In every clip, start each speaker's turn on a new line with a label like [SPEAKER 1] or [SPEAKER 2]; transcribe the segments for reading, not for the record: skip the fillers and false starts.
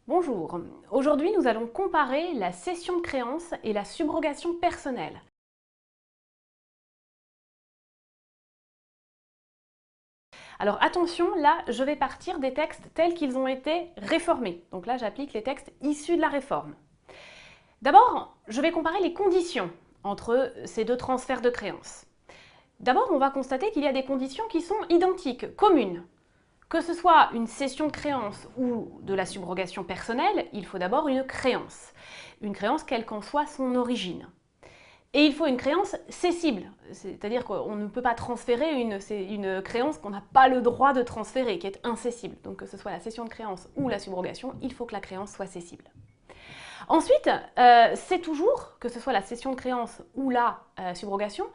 [SPEAKER 1] Bonjour, aujourd'hui nous allons comparer la cession de créance et la subrogation personnelle. Alors attention, là je vais partir des textes tels qu'ils ont été réformés. Donc là j'applique les textes issus de la réforme. D'abord, je vais comparer les conditions entre ces deux transferts de créances. D'abord, on va constater qu'il y a des conditions qui sont identiques, communes. Que ce soit une cession de créance ou de la subrogation personnelle, il faut d'abord une créance. Une créance quelle qu'en soit son origine. Et il faut une créance cessible, c'est-à-dire qu'on ne peut pas transférer une créance qu'on n'a pas le droit de transférer, qui est incessible. Donc que ce soit la cession de créance ou la subrogation, il faut que la créance soit cessible. Ensuite, c'est toujours, que ce soit la cession de créance ou la subrogation,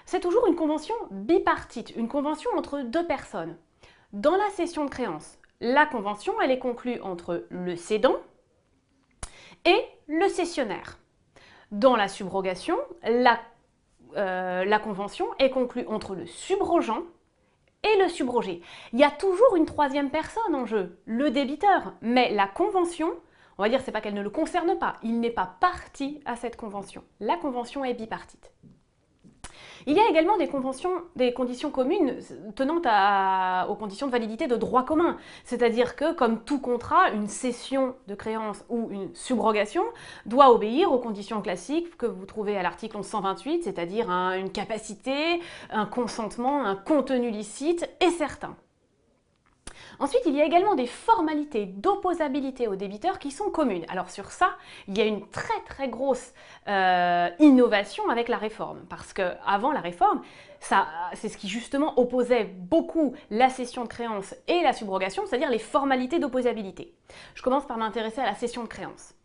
[SPEAKER 1] c'est toujours une convention bipartite, une convention entre deux personnes. Dans la cession de créance, la convention, elle est conclue entre le cédant et le cessionnaire. Dans la subrogation, la convention est conclue entre le subrogeant et le subrogé. Il y a toujours une troisième personne en jeu, le débiteur, mais la convention, on va dire, c'est pas qu'elle ne le concerne pas, il n'est pas partie à cette convention. La convention est bipartite. Il y a également des conditions communes tenant aux conditions de validité de droit commun. C'est-à-dire que, comme tout contrat, une cession de créance ou une subrogation doit obéir aux conditions classiques que vous trouvez à l'article 1128, c'est-à-dire une capacité, un consentement, un contenu licite et certain. Ensuite, il y a également des formalités d'opposabilité au débiteur qui sont communes. Alors sur ça, il y a une très grosse innovation avec la réforme. Parce qu'avant la réforme, c'est ce qui justement opposait beaucoup la cession de créance et la subrogation, c'est-à-dire les formalités d'opposabilité. Je commence par m'intéresser à la cession de créance.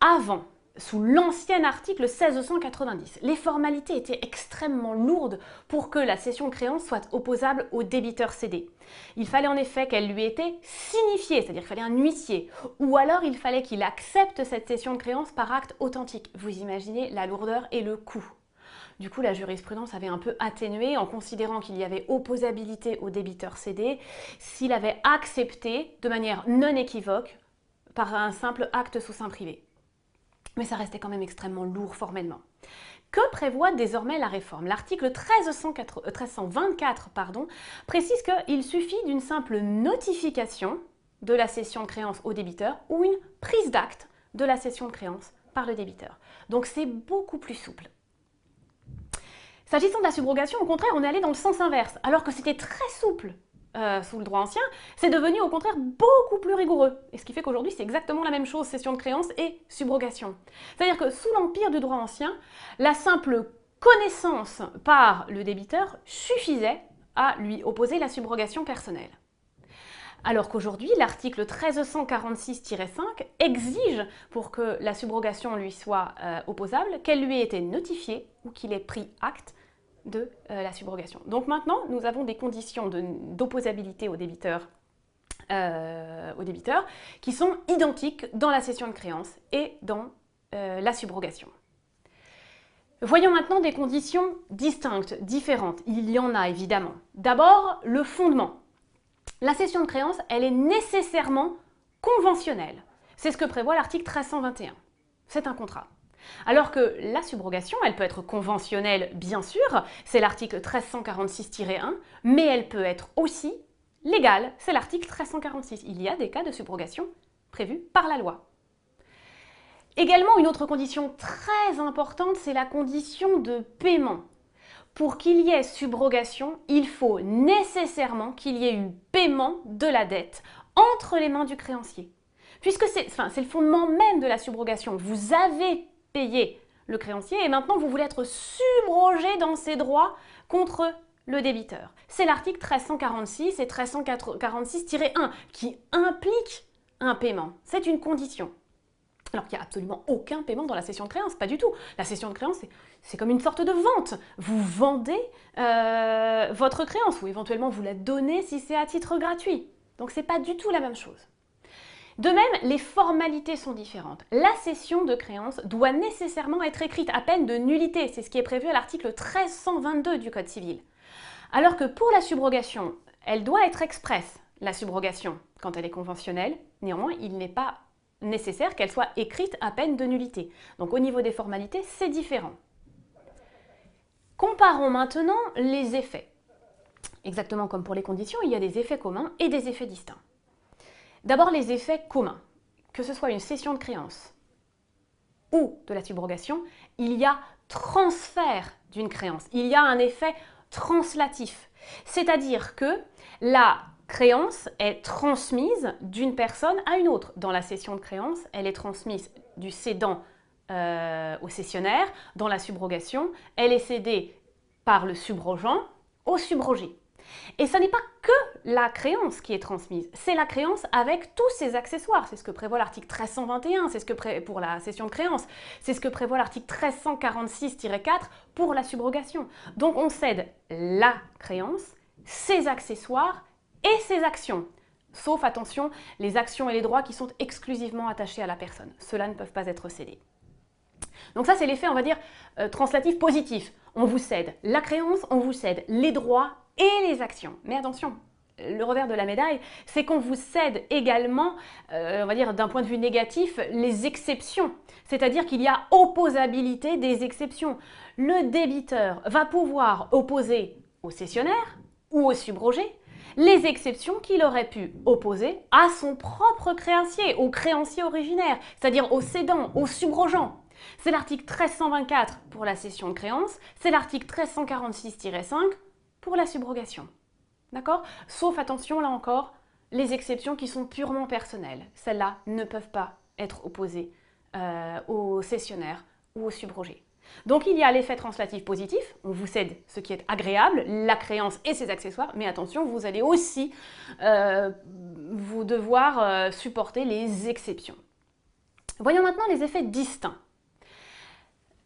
[SPEAKER 1] Avant, sous l'ancien article 1690, les formalités étaient extrêmement lourdes pour que la cession de créance soit opposable au débiteur cédé. Il fallait en effet qu'elle lui ait été signifiée, c'est-à-dire qu'il fallait un huissier, ou alors il fallait qu'il accepte cette cession de créance par acte authentique. Vous imaginez la lourdeur et le coût. Du coup, la jurisprudence avait un peu atténué en considérant qu'il y avait opposabilité au débiteur cédé s'il avait accepté de manière non équivoque par un simple acte sous seing privé. Mais ça restait quand même extrêmement lourd formellement. Que prévoit désormais la réforme? L'article 1324 précise qu'il suffit d'une simple notification de la cession de créance au débiteur ou une prise d'acte de la cession de créance par le débiteur. Donc c'est beaucoup plus souple. S'agissant de la subrogation, au contraire, on est allé dans le sens inverse. Alors que c'était très souple sous le droit ancien, c'est devenu au contraire beaucoup plus rigoureux. Et ce qui fait qu'aujourd'hui, c'est exactement la même chose, cession de créance et subrogation. C'est-à-dire que sous l'empire du droit ancien, la simple connaissance par le débiteur suffisait à lui opposer la subrogation personnelle. Alors qu'aujourd'hui, l'article 1346-5 exige, pour que la subrogation lui soit opposable, qu'elle lui ait été notifiée ou qu'il ait pris acte de la subrogation. Donc maintenant, nous avons des conditions d'opposabilité au débiteur qui sont identiques dans la cession de créance et dans la subrogation. Voyons maintenant des conditions distinctes, différentes. Il y en a évidemment. D'abord, le fondement. La cession de créance, elle est nécessairement conventionnelle. C'est ce que prévoit l'article 1321. C'est un contrat. Alors que la subrogation, elle peut être conventionnelle, bien sûr, c'est l'article 1346-1, mais elle peut être aussi légale, c'est l'article 1346. Il y a des cas de subrogation prévus par la loi. Également, une autre condition très importante, c'est la condition de paiement. Pour qu'il y ait subrogation, il faut nécessairement qu'il y ait eu paiement de la dette entre les mains du créancier. Puisque c'est le fondement même de la subrogation. Vous avez payé le créancier et maintenant vous voulez être subrogé dans ses droits contre le débiteur. C'est l'article 1346 et 1346-1 qui implique un paiement. C'est une condition. Alors qu'il n'y a absolument aucun paiement dans la cession de créance, pas du tout. La cession de créance, c'est comme une sorte de vente. Vous vendez votre créance ou éventuellement vous la donnez si c'est à titre gratuit. Donc c'est pas du tout la même chose. De même, les formalités sont différentes. La cession de créance doit nécessairement être écrite à peine de nullité. C'est ce qui est prévu à l'article 1322 du Code civil. Alors que pour la subrogation, elle doit être expresse, la subrogation, quand elle est conventionnelle. Néanmoins, il n'est pas nécessaire qu'elle soit écrite à peine de nullité. Donc au niveau des formalités, c'est différent. Comparons maintenant les effets. Exactement comme pour les conditions, il y a des effets communs et des effets distincts. D'abord les effets communs. Que ce soit une cession de créance ou de la subrogation, il y a transfert d'une créance. Il y a un effet translatif. C'est-à-dire que la créance est transmise d'une personne à une autre. Dans la cession de créance, elle est transmise du cédant au cessionnaire. Dans la subrogation, elle est cédée par le subrogeant au subrogé. Et ce n'est pas que la créance qui est transmise, c'est la créance avec tous ses accessoires. C'est ce que prévoit l'article 1321, c'est ce que pour la cession de créance, c'est ce que prévoit l'article 1346-4 pour la subrogation. Donc on cède la créance, ses accessoires et ses actions. Sauf, attention, les actions et les droits qui sont exclusivement attachés à la personne. Ceux-là ne peuvent pas être cédés. Donc ça, c'est l'effet, on va dire, translatif positif. On vous cède la créance, on vous cède les droits et les actions. Mais attention, le revers de la médaille, c'est qu'on vous cède également, on va dire d'un point de vue négatif, les exceptions. C'est-à-dire qu'il y a opposabilité des exceptions. Le débiteur va pouvoir opposer au cessionnaire ou au subrogé les exceptions qu'il aurait pu opposer à son propre créancier, au créancier originaire, c'est-à-dire au cédant, au subrogeant. C'est l'article 1324 pour la cession de créance, c'est l'article 1346-5 pour la subrogation. D'accord? Sauf, attention, là encore, les exceptions qui sont purement personnelles. Celles-là ne peuvent pas être opposées au cessionnaire ou au subrogé. Donc il y a l'effet translatif positif, on vous cède ce qui est agréable, la créance et ses accessoires, mais attention, vous allez aussi vous devoir supporter les exceptions. Voyons maintenant les effets distincts.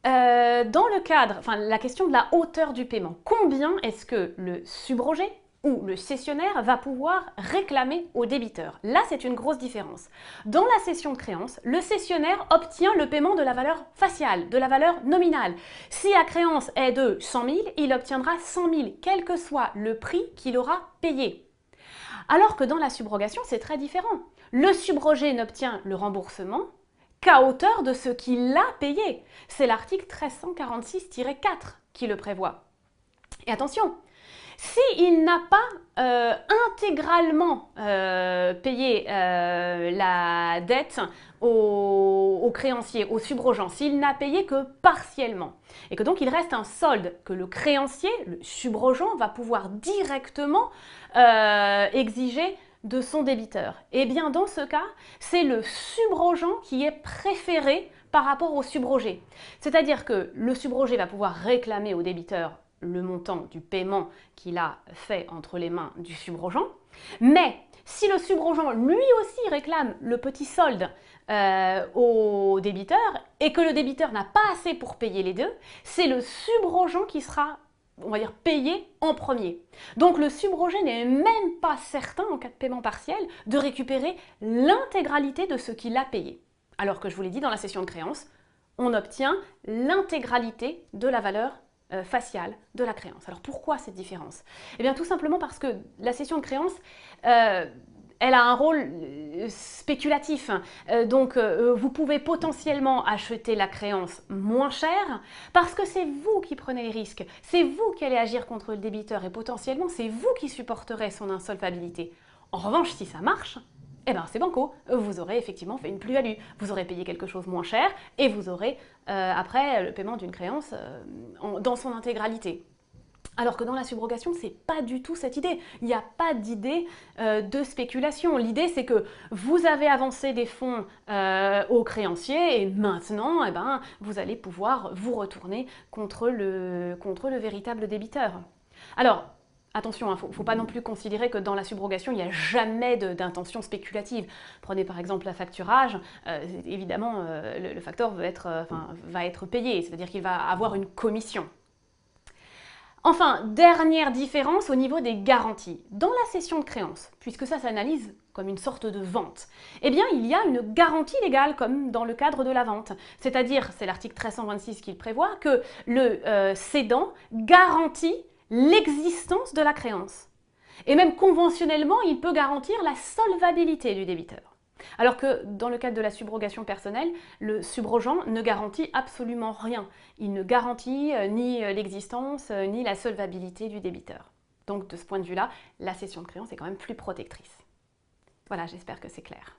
[SPEAKER 1] Dans le cadre, la question de la hauteur du paiement, combien est-ce que le subrogé ou le cessionnaire va pouvoir réclamer au débiteur? Là, c'est une grosse différence. Dans la cession de créance, le cessionnaire obtient le paiement de la valeur faciale, de la valeur nominale. Si la créance est de 100 000, il obtiendra 100 000, quel que soit le prix qu'il aura payé. Alors que dans la subrogation, c'est très différent. Le subrogé n'obtient le remboursement qu'à hauteur de ce qu'il a payé. C'est l'article 1346-4 qui le prévoit. Et attention, s'il n'a pas intégralement payé la dette au créancier, au subrogeant, s'il n'a payé que partiellement, et que donc il reste un solde que le créancier, le subrogeant, va pouvoir directement exiger de son débiteur. Et bien dans ce cas, c'est le subrogeant qui est préféré par rapport au subrogé. C'est-à-dire que le subrogé va pouvoir réclamer au débiteur le montant du paiement qu'il a fait entre les mains du subrogeant, mais si le subrogeant lui aussi réclame le petit solde au débiteur et que le débiteur n'a pas assez pour payer les deux, c'est le subrogeant qui sera, on va dire, payé en premier. Donc le subrogé n'est même pas certain, en cas de paiement partiel, de récupérer l'intégralité de ce qu'il a payé. Alors que je vous l'ai dit, dans la cession de créance, on obtient l'intégralité de la valeur faciale de la créance. Alors pourquoi cette différence? Eh bien tout simplement parce que la cession de créance, elle a un rôle spéculatif. Donc vous pouvez potentiellement acheter la créance moins chère parce que c'est vous qui prenez les risques, c'est vous qui allez agir contre le débiteur et potentiellement c'est vous qui supporterez son insolvabilité. En revanche, si ça marche, eh bien c'est banco, vous aurez effectivement fait une plus-value, vous aurez payé quelque chose moins cher et vous aurez après le paiement d'une créance dans son intégralité. Alors que dans la subrogation, c'est pas du tout cette idée. Il n'y a pas d'idée de spéculation. L'idée, c'est que vous avez avancé des fonds au créancier et maintenant, eh ben, vous allez pouvoir vous retourner contre le véritable débiteur. Alors, attention, il ne faut pas non plus considérer que dans la subrogation, il n'y a jamais d'intention spéculative. Prenez par exemple la facturage, évidemment, le facteur va être payé, c'est-à-dire qu'il va avoir une commission. Enfin, dernière différence au niveau des garanties. Dans la cession de créance, puisque ça s'analyse comme une sorte de vente, eh bien il y a une garantie légale comme dans le cadre de la vente. C'est-à-dire, c'est l'article 1326 qui le prévoit, que le cédant garantit l'existence de la créance. Et même conventionnellement, il peut garantir la solvabilité du débiteur. Alors que dans le cadre de la subrogation personnelle, le subrogant ne garantit absolument rien. Il ne garantit ni l'existence ni la solvabilité du débiteur. Donc de ce point de vue-là, la cession de créance est quand même plus protectrice. Voilà, j'espère que c'est clair.